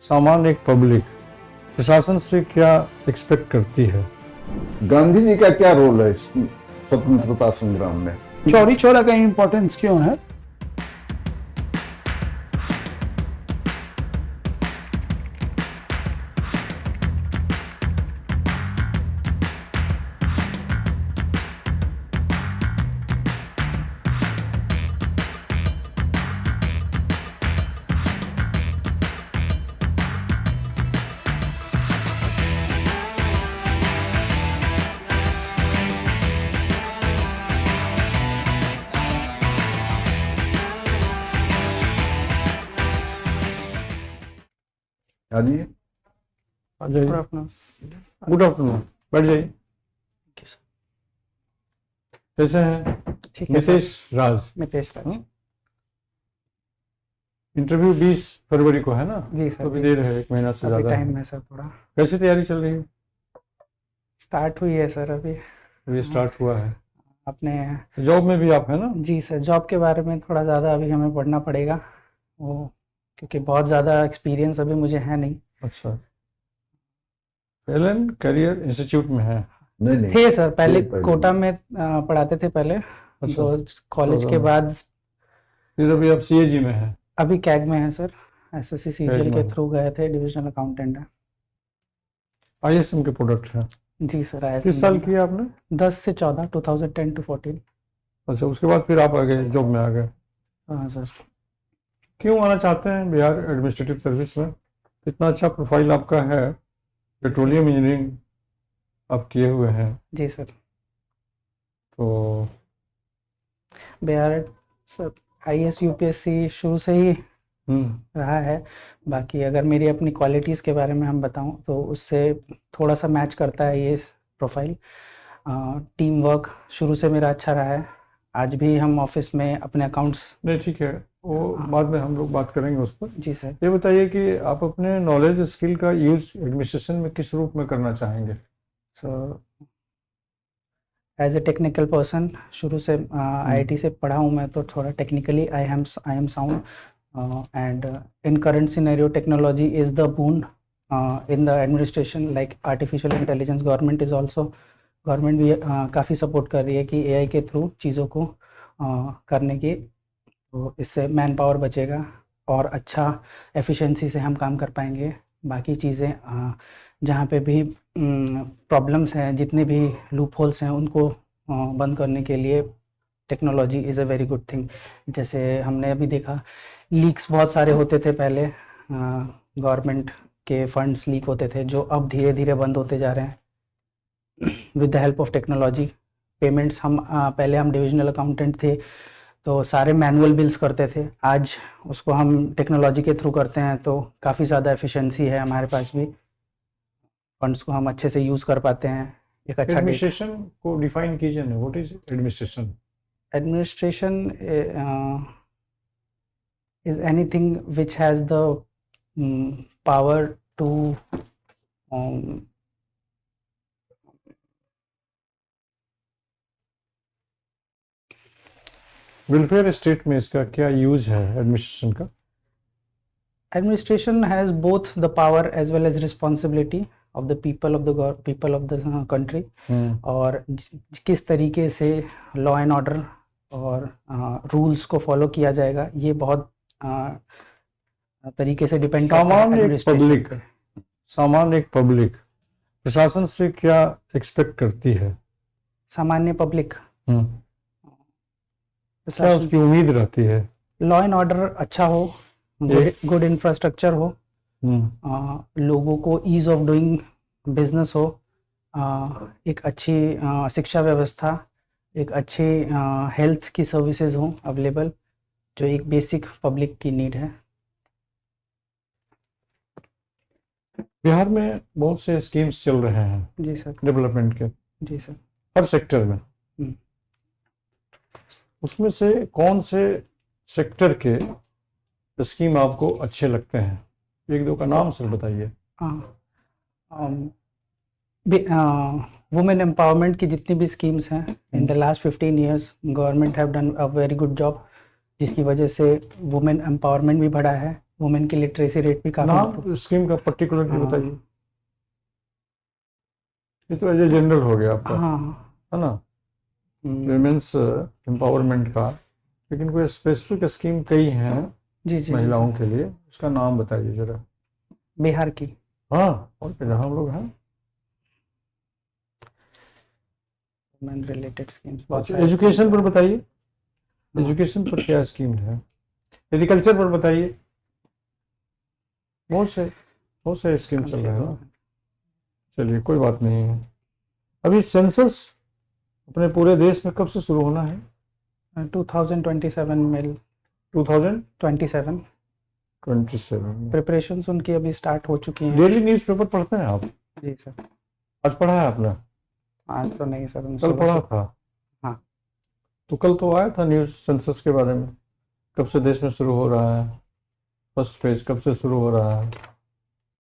सामान्य एक पब्लिक प्रशासन से क्या एक्सपेक्ट करती है? गांधी जी का क्या रोल है स्वतंत्रता संग्राम में? चौरी चौरा का इम्पोर्टेंस क्यों है? हाँ जी, आ जाइए। गुड आफ्टरनून, बैठ जाइए। कैसे हैं? ठीक है सर। नितेश राज। मितेश राज। इंटरव्यू 20 फरवरी को है ना? जी सर। तो अभी देर है, 1 महीना से अभी ज्यादा है। टाइम है सर, थोड़ा कैसी तैयारी चल रही है? स्टार्ट हुई है सर अभी। अभी स्टार्ट हुआ है। अपने जॉब में भी आप है ना? जी सर, जॉब के बारे में थोड़ा ज़्यादा अभी हमें पढ़ना पड़ेगा वो, क्योंकि बहुत ज़्यादा एक्सपीरियंस अभी मुझे है नहीं। अच्छा, एलन करियर इंस्टीट्यूट में है? नहीं थे सर, पहले पहले कोटा में पढ़ाते थे पहले। अच्छा, तो कॉलेज के तो बाद फिर अभी आप सीएजी में है? अभी कैग में है सर। एसएससी सीजीएल के में। थ्रू गए थे, डिविजनल अकाउंटेंट है। आईएसएम के प्रोडक्ट है। जी सर। आया किस साल किया आपने? 10 से 14, 2010 to 14। अच्छा, उसके बाद फिर आप आ गए, जॉब में आ गए। हाँ सर। क्यों आना चाहते हैं बिहार एडमिनिस्ट्रेटिव सर्विस में? इतना अच्छा प्रोफाइल आपका है, पेट्रोलियम इंजीनियरिंग आप किए हुए हैं, जी सर। तो बिहार सर आईएएस यूपीएससी शुरू से ही हम्म रहा है। बाकी अगर मेरी अपनी क्वालिटीज़ के बारे में हम बताऊं तो उससे थोड़ा सा मैच करता है ये प्रोफाइल। टीम वर्क शुरू से मेरा अच्छा रहा है। आज भी हम ऑफिस में अपने अकाउंट्स। नहीं, ठीक है, वो बाद में हम लोग बात करेंगे उस पर। जी सर। ये बताइए कि आप अपने नॉलेज स्किल का यूज एडमिनिस्ट्रेशन में किस रूप में करना चाहेंगे? So as a technical person शुरू से आईआईटी से पढ़ा हूँ मैं, तो थोड़ा technically I am sound and in current scenario technology is the boon in the administration like artificial intelligence. Government भी काफ़ी सपोर्ट कर रही है कि एआई के थ्रू चीज़ों को करने की, तो इससे मैन पावर बचेगा और अच्छा एफिशिएंसी से हम काम कर पाएंगे। बाकी चीज़ें जहाँ पे भी प्रॉब्लम्स हैं, जितने भी लूप होल्स हैं, उनको बंद करने के लिए technology is a very good thing. जैसे हमने अभी देखा, लीक्स बहुत सारे होते थे पहले, गवर्नमेंट के फंड्स लीक होते थे, जो अब धीरे धीरे बंद होते जा रहे हैं with the help of technology. Payments हम पहले हम डिविजनल अकाउंटेंट थे तो सारे मैनुअल बिल्स करते थे, आज उसको हम टेक्नोलॉजी के थ्रू करते हैं, तो काफ़ी ज़्यादा एफिशिएंसी है हमारे पास भी। फंड्स को हम अच्छे से यूज़ कर पाते हैं। एक अच्छा एडमिनिस्ट्रेशन को डिफाइन कीजिए ना, what is administration? Administration is anything which has the power to welfare state में इसका क्या यूज है एडमिनिस्ट्रेशन का? Administration has both the power as well as responsibility of the people of the country। और किस तरीके से लॉ एंड ऑर्डर और रूल्स को फॉलो किया जाएगा, ये बहुत तरीके से डिपेंड करता है administration पे। सामान्य एक पब्लिक प्रशासन से क्या एक्सपेक्ट करती है? सामान्य पब्लिक क्या उसकी उम्मीद रहती है? लॉ एंड ऑर्डर अच्छा हो, गुड इंफ्रास्ट्रक्चर हो, लोगों को ईज ऑफ डूइंग बिजनेस हो, एक अच्छी शिक्षा व्यवस्था, एक अच्छी हेल्थ की सर्विसेज हो अवेलेबल, जो एक बेसिक पब्लिक की नीड है। बिहार में बहुत से स्कीम्स चल रहे हैं जी सर। डेवलपमेंट के, जी सर। हर सेक्टर में। उसमें से कौन से सेक्टर के स्कीम आपको अच्छे लगते हैं? एक दो का नाम सर बताइए। वुमेन एम्पावरमेंट की जितनी भी स्कीम्स हैं, in the last 15 years government have done a very good job, जिसकी वजह से वुमेन एम्पावरमेंट भी बढ़ा है वुमेन की लिटरेसी रेट भी काफी नाम स्कीम का पर्टिकुलर हाँ। बताइए। ये तो एज जनरल हो गया आपका, हाँ। है ना, विमेंस एम्पावरमेंट का, लेकिन कोई स्पेसिफिक स्कीम कई हैं जी जी महिलाओं के लिए, उसका नाम बताइए जरा। बिहार की हाँ, और जहाँ हम लोग हैं। वुमेन रिलेटेड स्कीम्स बहुत अच्छा, सारी एजुकेशन schemes पर हैं। बताइए, हाँ। एजुकेशन पर क्या स्कीम है, एग्रीकल्चर पर बताइए, बहुत से स्कीम चल रहे हैं ना। चलिए कोई बात नहीं है। अभी सेंसस अपने पूरे देश में कब से शुरू होना है? 2027 में 2027। 27 प्रिपरेशंस उनकी अभी स्टार्ट हो चुकी हैं। डेली न्यूज़पेपर पढ़ते हैं आप? जी सर। आज पढ़ा है आपने? आज तो नहीं सर, कल सुबह पढ़ा से- था? हाँ। तो कल तो आया था न्यूज़ सेंसस के बारे में, कब से देश में शुरू हो रहा है, फर्स्ट फेज कब से शुरू हो रहा है?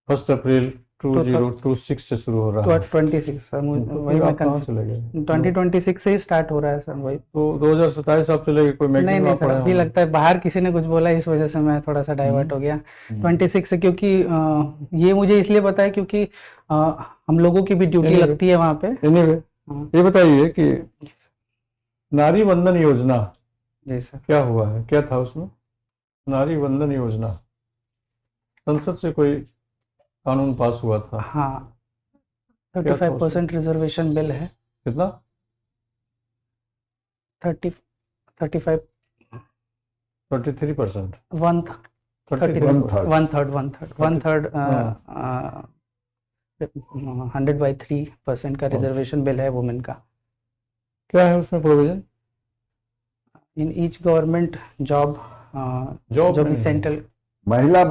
1 अप्रैल 2026 से शुरू हो रहा है। 26 सर, तो वही फिर मैं आप कहाँ चले गए? 2026 से ही स्टार्ट हो रहा है सर वही। तो 2027 आप चले गए, कोई नहीं मैगजीन नहीं आप सर, पढ़े अभी होंगे? लगता है बाहर किसी ने कुछ बोला, इस वजह से मैं थोड़ा सा डाइवर्ट हो गया 26 से, क्योंकि ये मुझे इसलिए पता है क्योंकि हम लोगों की भी ड्यूटी Anyway. लगती है वहाँ पे। एनीवे, हाँ। ये बताइए कि नारी वंदन योजना जी सर। क्या हुआ है, क्या था उसमें? नारी वंदन योजना, संसद से कोई कानून पास हुआ था, हाँ, क्या था 35% रिजर्वेशन बिल है। कितना? 35 33%? वन 33%? वन थर्ड हाँ। 100/3% का रिजर्वेशन बिल है वुमेन का। क्या है उसमें provision? In each government job, job जो में भी नहीं। सेंट्रल महिला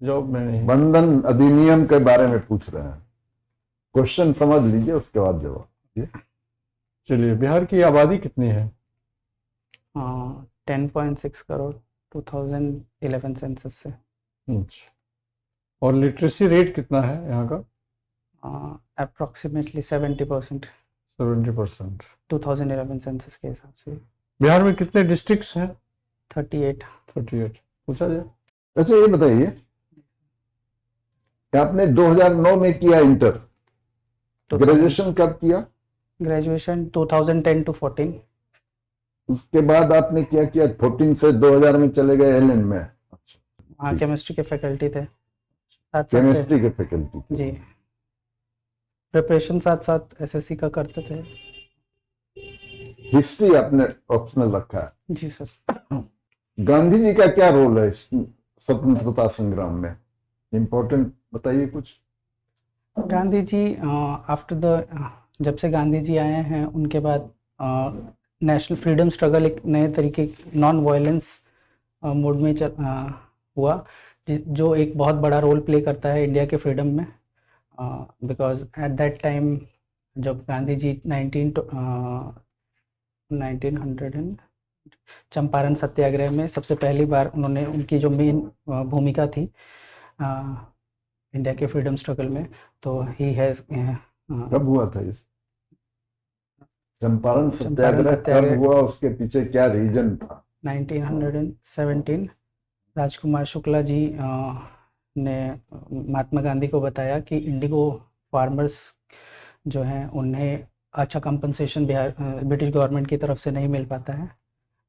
जॉब में नहीं। बंधन अधिनियम के बारे में पूछ रहे हैं, क्वेश्चन समझ लीजिए उसके बाद जवाब। चलिए, बिहार की आबादी कितनी है? 10.6 करोड़ 2011 सेंसस से। अच्छा। और लिटरेसी रेट कितना है यहाँ का? अप्रोक्सीमेटली 70% 70%। 2011 सेंसस के हिसाब से। बिहार में कितने डिस्ट्रिक्ट्स हैं? 38। 38 पूछा जाए। अच्छा ये बताइए कि आपने 2009 में किया इंटर, ग्रेजुएशन कब किया? Graduation 2010 to 14। उसके बाद आपने क्या किया? 14 से 2000 में चले गए एलएन में। हाँ, ठीक। केमिस्ट्री के फैकल्टी थे, साथ साथ केमिस्ट्री के फैकल्टी। जी। प्रिपरेशन साथ साथ एसएससी का करते थे। हिस्ट्री आपने ऑप्शनल रखा है। जी सर। गांधी जी का क्या रोल है स्वतंत्रता संग्राम में? इम्पोर्टेंट बताइए कुछ। गांधी जी आफ्टर द जब से गांधी जी आए हैं उनके बाद नेशनल फ्रीडम स्ट्रगल एक नए तरीके नॉन वायलेंस मोड में हुआ, जो एक बहुत बड़ा रोल प्ले करता है इंडिया के फ्रीडम में। बिकॉज एट दैट टाइम जब गांधी जी 1900 चंपारण सत्याग्रह में सबसे पहली बार उन्होंने, उनकी जो मेन भूमिका थी इंडिया के फ्रीडम स्ट्रगल में, तो ही हैज कब हुआ था इस चंपारण सत्याग्रह? कब हुआ, उसके पीछे क्या रीजन था? 1917 राजकुमार शुक्ला जी ने महात्मा गांधी को बताया कि इंडिगो फार्मर्स जो हैं उन्हें अच्छा कंपनसेशन ब्रिटिश गवर्नमेंट की तरफ से नहीं मिल पाता है,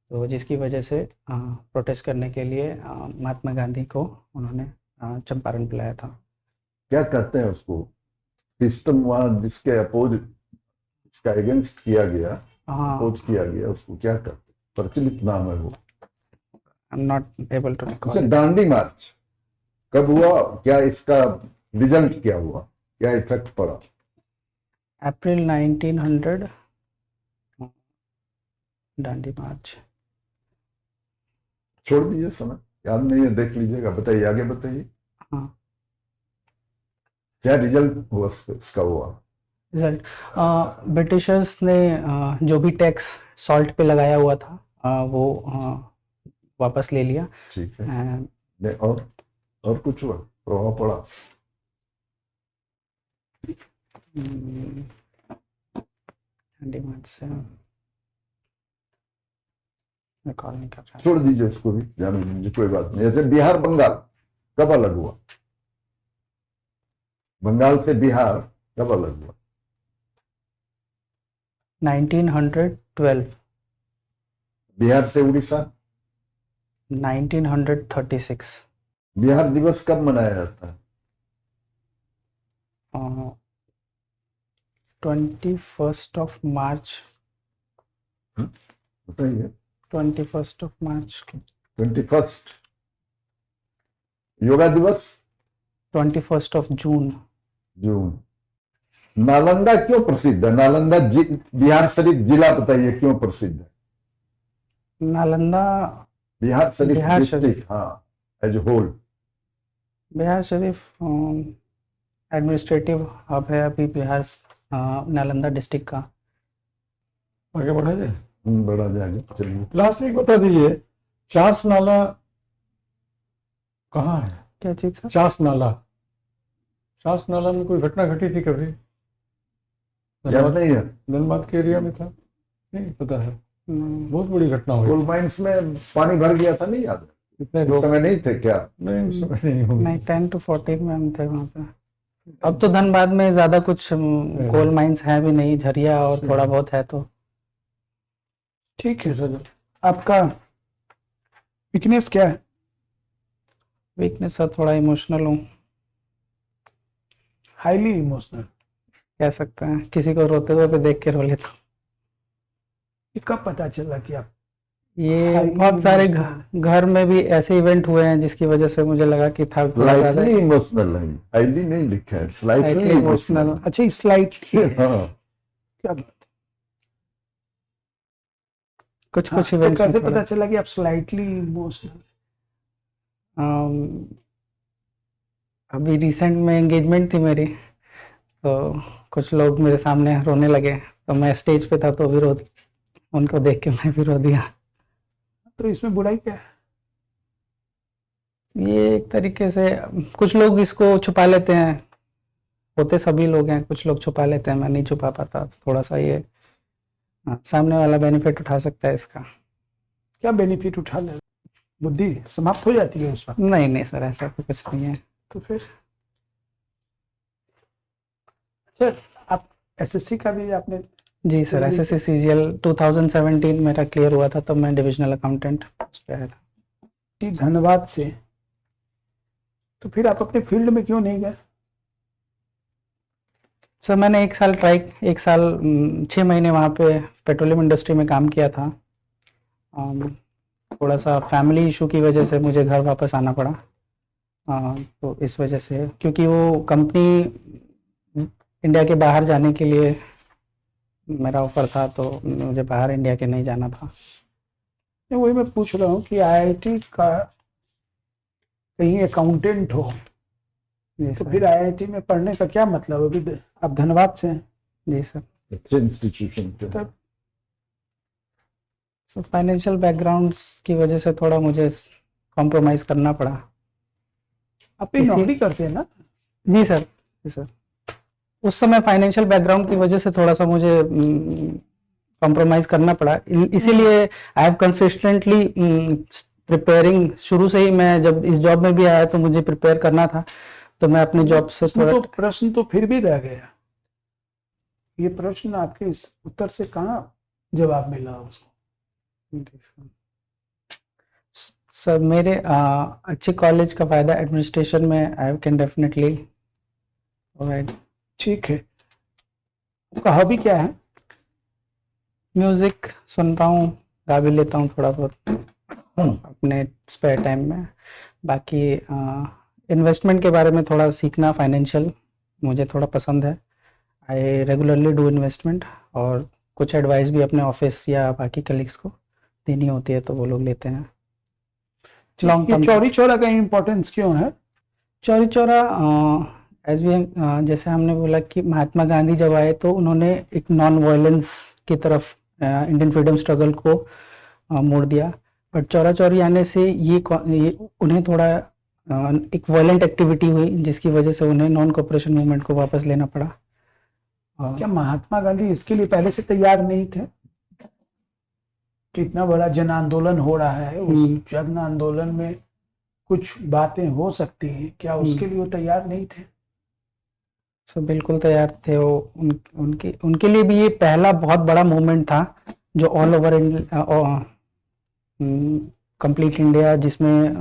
तो जिसकी वजह से प्रोटेस्ट करने के लिए महात्मा गांधी को उन्होंने चंपारण बुलाया था। क्या कहते हैं उसको? सिस्टम वहां जिसके अपोज, उसका अगेंस्ट किया गया, अपोज किया गया, उसको क्या कहते हैं? प्रचलित नाम है वो। I am not able to अच्छा, रिकॉल। दांडी मार्च कब हुआ? क्या इसका रिजल्ट क्या हुआ? क्या इफेक्ट पड़ा? अप्रैल 1900 दांडी मार्च। छोड़ दीजिए, समय याद नहीं है, देख लीजिएगा। बताइए, आगे बताइए। हाँ, क्या रिजल्ट हुआ उसका हुआ? रिजल्ट ब्रिटिशर्स ने जो भी टैक्स सॉल्ट पे लगाया हुआ था वो वापस ले लिया। ठीक है। And और कुछ हुआ, प्रभाव पड़ा? दांडी मार्च से रिकॉल नहीं कर रहा। छोड़ दीजिए उसको भी, जाने दीजिए, कोई बात नहीं। जैसे बिहार बंगाल कब अलग हुआ? बंगाल से बिहार कब अलग हुआ? 1912, बिहार से उड़ीसा? 1936, बिहार दिवस कब मनाया जाता है? 21st of March, बताइए। 21st of March, 21। योगा दिवस? 21st of June। जून। नालंदा क्यों प्रसिद्ध है? नालंदा बिहार शरीफ जिला बताइए क्यों प्रसिद्ध है? नालंदा बिहार शरीफ बिहार शरीफ। डिस्ट्रिक्ट, हाँ, as whole. Bihar Sharif administrative hub है अभी बिहार नालंदा डिस्ट्रिक्ट का। आगे बढ़ा जाए, बढ़ा जाएगा, चलिए। लास्ट वीक बता दीजिए, चास नाला कहाँ है? क्या चीज सर? चास नाला, चास नाला में कोई घटना घटी थी कभी? याद नहीं है? धनबाद के एरिया में था, नहीं पता है? बहुत बड़ी घटना हुई। कोल माइंस में पानी भर गया था, नहीं याद? इतने उस लोग समय नहीं थे क्या? नहीं, उस समय नहीं होंगे। नहीं, 10 to 14 में हम थे वहाँ पे। अब तो धनबाद में ज्यादा कुछ कोल माइंस है भी नहीं, झरिया और थोड़ा बहुत है तो। ठीक है सर। आपका वीकनेस क्या है? वीकनेस सर थोड़ा इमोशनल हूँ, हाईली इमोशनल। कह सकते हैं। किसी को रोते हुए पे देख के रो लेता हूँ। ये कब पता चला कि आप ये highly बहुत सारे emotional? घर में भी ऐसे इवेंट हुए हैं जिसकी वजह से मुझे लगा कि था थोड़ा ज्यादा स्लाइटली इमोशनल नहीं, हाईली नहीं लिखा है, स्लाइटली इमोशनल। इमोशनल। अच्छा, स्लाइटली है। हाँ, क्या बात? कुछ हाँ, कुछ तो इवेंट्स कैसे पता चला कि आप स्लाइटली इमोशनल? अभी रिसेंट में एंगेजमेंट थी मेरी, तो कुछ लोग मेरे सामने रोने लगे, तो मैं स्टेज पे था तो भी रो, उनको देख के मैं भी रो दिया। तो इसमें बुराई क्या है? ये एक तरीके से कुछ लोग इसको छुपा लेते हैं, होते सभी लोग हैं, कुछ लोग छुपा लेते हैं, मैं नहीं छुपा पाता, तो थोड़ा सा ये सामने वाला बेनिफिट उठा सकता है इसका। क्या बेनिफिट उठा ले? बुद्धि समाप्त हो जाती है उस वक्त? नहीं नहीं सर, ऐसा तो कुछ नहीं है। तो फिर अच्छा, आप एसएससी का भी आपने? जी सर, एसएससी सीजीएल 2017 मेरा क्लियर हुआ था, तब मैं डिविजनल अकाउंटेंट उस पे आया था। धन्यवाद से। तो फिर आप अपने फील्ड में क्यों नहीं गए? सर मैंने 6 महीने वहाँ पे पेट्रोलियम इंडस्ट्री में काम किया था। थोड़ा सा फैमिली इशू की वजह से मुझे घर वापस आना पड़ा। तो इस वजह से, क्योंकि वो कंपनी इंडिया के बाहर जाने के लिए मेरा ऑफर था, तो मुझे बाहर इंडिया के नहीं जाना था। वही मैं पूछ रहा हूँ कि आईआईटी का कहीं अकाउंटेंट हो जी तो सर। फिर आईआईटी में पढ़ने का क्या मतलब? अभी आप धनबाद से हैं। जी सर। अच्छे इंस्टीट्यूशन पे। तब सो फाइनेंशियल बैकग्राउंड्स की वजह से थोड़ा मुझे कॉम्प्रोमाइज़ करना पड़ा। आप भी इसी- नौकरी करते हैं ना? जी सर, जी सर। उस समय फाइनेंशियल बैकग्राउंड की वजह से थोड़ा सा मुझे कॉम्प्रोमाइज़ करना पड़ा, इसीलिए आई हैव कंसिस्टेंटली प्रिपेयरिंग। शुरू से ही मैं जब इस जॉब में भी आया तो मुझे प्रिपेयर करना था, तो मैं अपने जॉब से इसमें थोड़ा तो प्रश्न तो फिर भी रह गया। ये प्रश्न आपके इस उत्तर से कहाँ जवाब मिला उसको? सर मेरे अच्छे कॉलेज का फायदा एडमिनिस्ट्रेशन में आई कैन डेफिनेटली प्रोवाइड। ठीक है। आपका हॉबी क्या है? म्यूजिक सुनता हूँ, गा भी लेता हूँ थोड़ा बहुत अपने स्पेयर टाइम में। बाकी इन्वेस्टमेंट के बारे में थोड़ा सीखना, फाइनेंशियल मुझे थोड़ा पसंद है। आई रेगुलरली डू इन्वेस्टमेंट, और कुछ एडवाइस भी अपने ऑफिस या बाकी कलीग्स को देनी होती है तो वो लोग लेते हैं। लॉन्ग ये टर्म चौरी चौरा का इम्पोर्टेंस क्यों है? चौरी चौरा एज वी जैसे हमने बोला कि महात्मा गांधी जब आए तो उन्होंने एक नॉन वायलेंस की तरफ इंडियन फ्रीडम स्ट्रगल को मोड़ दिया। बट चौरा चौरी आने से ये उन्हें थोड़ा एक वायलेंट एक्टिविटी हुई, जिसकी वजह से उन्हें नॉन कोऑपरेशन मूवमेंट को वापस लेना पड़ा। क्या महात्मा गांधी इसके लिए पहले से तैयार नहीं थे? कितना बड़ा जन आंदोलन हो रहा है, उस जन आंदोलन में कुछ बातें हो सकती हैं, क्या उसके लिए वो तैयार नहीं थे? सो बिल्कुल तैयार थे वो। उनके लिए भी ये पहला बहुत बड़ा मूवमेंट था जो ऑल ओवर कंप्लीट इंडिया जिसमें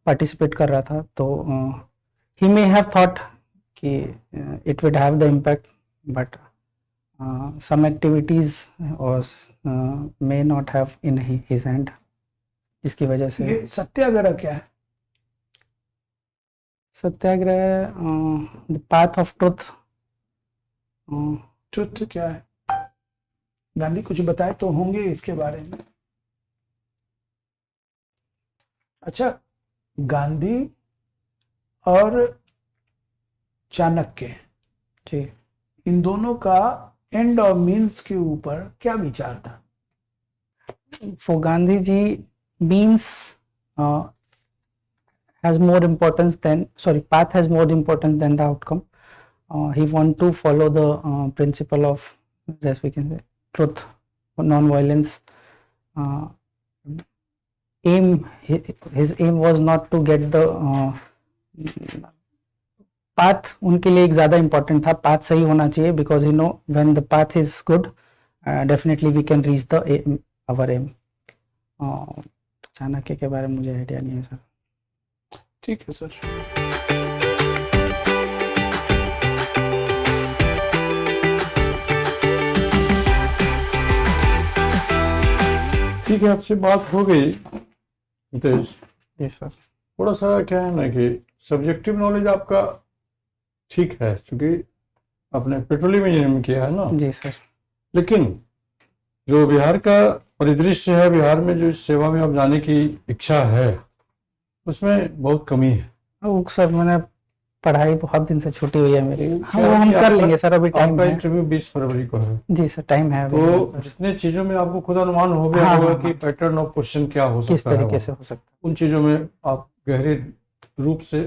पार्टिसिपेट कर रहा था। तो ही मे हैव थॉट कि it would have the impact, but some activities was may not have in his hand, जिसकी वजह से ये सत्याग्रह क्या है? Satyagraha the path of truth. Truth क्या है? गांधी कुछ बताए तो होंगे इसके बारे में। अच्छा, गांधी और चाणक्य जी, इन दोनों का एंड और मीन्स के ऊपर क्या विचार था? for Gandhi ji, means has more importance than, sorry, path has more importance than the outcome. He want to follow the principle of, as we can say, truth, non-violence. His aim was not to get the path उनके लिए एक ज़्यादा important था, path सही होना चाहिए, because you know when the path is good definitely we can reach the our aim. Chanakya के बारे में मुझे आइडिया नहीं है सर। ठीक है सर। ठीक है, आपसे बात हो गई हितेश। Yes sir. थोड़ा सा क्या है ना कि सब्जेक्टिव नॉलेज आपका ठीक है, क्योंकि आपने पेट्रोलियम इंजीनियरिंग किया है ना। जी सर। लेकिन जो बिहार का परिदृश्य है, बिहार में जो इस सेवा में अब जाने की इच्छा है, उसमें बहुत कमी है। वो सर मैंने पढ़ाई बहुत दिन से छुट्टी हुई है मेरी। क्या वो हम कि कर आपका- लेंगे सर, अभी टाइम आपका है। इंटरव्यू 20 फरवरी को है, जी सर, टाइम है अभी तो मेरे पास। जितने चीजों में आपको खुद अनुमान हो गया हाँ, होगा हाँ, कि पैटर्न ऑफ क्वेश्चन क्या हो किस सकता है, तरीके से हो सकता उन चीजों में आप गहरे रूप से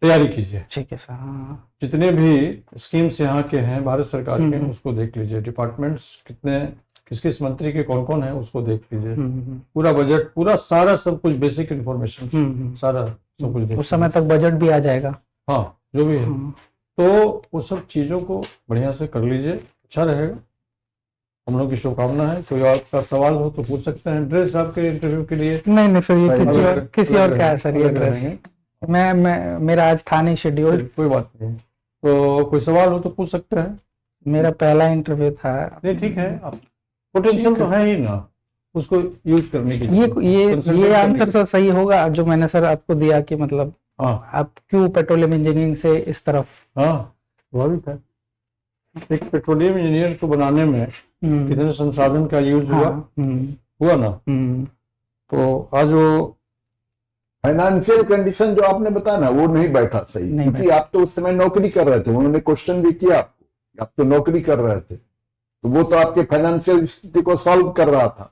तैयारी कीजिए। है। ठीक है सर। हाँ जितने भी स्कीम्स यहाँ के हैं भारत सरकार के, हम्म। उसको देख लीजिए। डिपार्टमेंट्स कितने, किस किस मंत्री के कौन कौन है, उसको देख लीजिए। हम्म, पूरा बजट, पूरा सारा सब कुछ, बेसिक इन्फॉर्मेशन हम्म, सारा सब कुछ देख उस समय तक बजट भी आ जाएगा। लीजिए। हाँ, जो भी है, हम्म, तो वो सब चीजों को बढ़िया से कर लीजिए, अच्छा रहेगा। हम लोग की शुभकामना है। कोई आपका सवाल हो तो पूछ सकते हैं। ड्रेस आपके इंटरव्यू के लिए नहीं नहीं सर, ये सही किसी और का है सर ये अलग ड्रेस। रहेंगे। मैं मेरा आज था नहीं शेड्यूल। कोई बात नहीं, तो कोई सवाल हो तो पूछ सकते हैं। मेरा पहला इंटरव्यू था। नहीं, ठीक है, आप पोटेंशियल तो है ही ना, उसको यूज करने की ये Consultant ये करने आंसर की। सर सही होगा जो मैंने सर आपको दिया कि मतलब हाँ आप क्यों पेट्रोलियम इंजीनियरिंग से इस तरफ। हाँ, स्वाभाविक है। एक पेट्रोलियम इंजीनियर को बनाने में कितने संसाधन का यूज हुआ, हाँ, हुआ ना। तो आज वो फाइनेंशियल कंडीशन जो आपने बताया ना, वो नहीं बैठा सही, नहीं क्योंकि आप तो उस समय नौकरी कर रहे थे। उन्होंने क्वेश्चन भी किया आपको, आप तो नौकरी कर रहे थे, तो वो तो आपके फाइनेंशियल स्थिति को सॉल्व कर रहा था।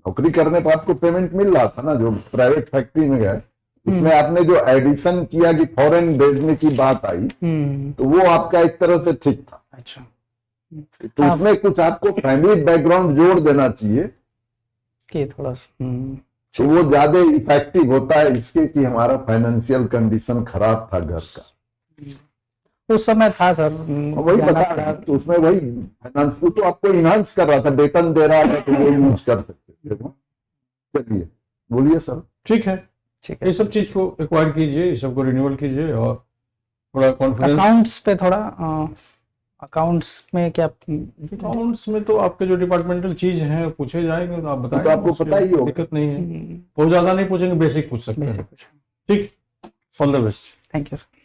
नौकरी करने पर आपको पेमेंट मिल रहा था ना। जो प्राइवेट फैक्ट्री में गए, उसमें आपने जो एडिशन किया कि फॉरेन भेजने की बात आई, तो वो आपका एक तरह से ठीक था। अच्छा। तो उसमें कुछ आपको फैमिली बैकग्राउंड जोड़ देना चाहिए, कि थोड़ा तो वो ज्यादा इफेक्टिव होता है इसके कि हमारा फाइनेंशियल कंडीशन खराब था घर का। उस समय था सर। वही बता रहा है, तो उसमें वही फाइनेंस तो आपको इनहांस कर रहा था, वेतन दे रहा था, तो वो यूज कर सकते थे। चलिए, बोलिए सर। ठीक है, ठीक ये सब चीज को एक्वायर कीजिए, ये सबको रिन्यूअल कीजिए, और थोड़ा कॉन्फिडेंस। अकाउंट्स पे थोड़ा अकाउंट्स में क्या अकाउंट्स में तो आपके जो डिपार्टमेंटल चीज है पूछे जाएंगे, तो आप बताएंगे, तो आपको उसकी पता ही होगा। दिक्कत नहीं है। बहुत ज्यादा नहीं पूछेंगे, बेसिक पूछ सकते हैं। बेसिक कुछ। ठीक, all the best. Thank you sir.